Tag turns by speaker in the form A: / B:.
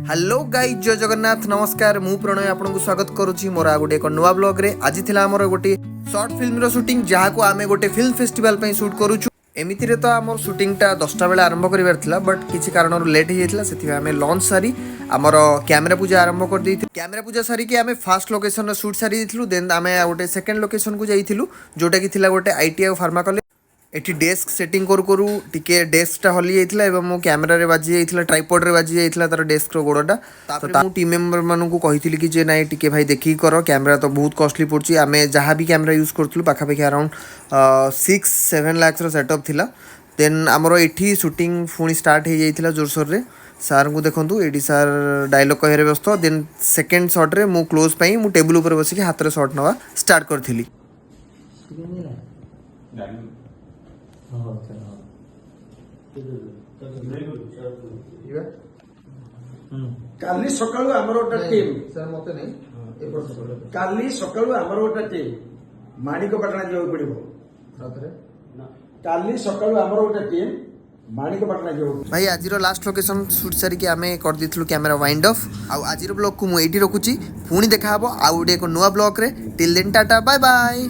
A: Hello guys जय जगन्नाथ नमस्कार मु प्रणय आपको स्वागत करुच्ची मोर आ गोटे एक नुआ ब्लॉग रे आज थिला हमर गोटे शॉर्ट फिल्म रो शूटिंग जहाँ को आमे गोटे फिल्म फेस्टिवल पे शूट करूछु एमिति रे तो आमर शूटिंग टा 10टा बेले आरंभ करिवार थिला बट किछि कारण लेट हो जाइतिला सेति आमे लॉन्च सारी आमर कैमरा पूजा आरंभ कर देइथिलु कैमरा पूजा सारी कि आमे फर्स्ट लोकेशन रो शूट सारी दिथिलु देन आमे गोटे सेकंड लोकेशन को जाइथिलु जोटा कि थिला गोटे आईटीआई फार्मा कॉलेज एठी डेस्क सेटिंग करू करू टिके डेस्कटा हली जाइतिला एवं मो कैमरा रे बाजी जाइतिला ट्राइपॉड रे बाजी जाइतिला तार डेस्क रो गोडटा तापर मु टीम मेंबर मानन को कहितिली कि जे नाइ टिके भाई देखि करो कैमरा तो बहुत कॉस्टली पड़ची आमे जहां भी कैमरा यूज करथलु पाखा पाखी अराउंड 6-7 लाख रो सेटअप थिला देन हमरो एठी शूटिंग फुनी स्टार्ट हे जाइतिला जोरसोर रे सार को देखंतु एडी सार डायलॉग कहरे व्यस्त देन सेकंड शॉट रे मु क्लोज पई मु टेबल ऊपर बसी के हाथ रे शॉट नवा स्टार्ट करथिली
B: काली सकाळू आमर गोटे टीम सर मते नहीं काली सकाळू आमर गोटे टीम माणिकपाटना जाऊ पड़िबो काली सकाळू आमर गोटे टीम माणिकपाटना जाऊ
A: भाई आज लास्ट लोकेशन शूट सारी कि आमे कर दिथलु कैमरा वाइंड ऑफ आ आज ब्लॉग को मु एठी रखुची पुणी देखा हबो आ एक नुआ ब्लॉग रे till then ta-ta bye bye.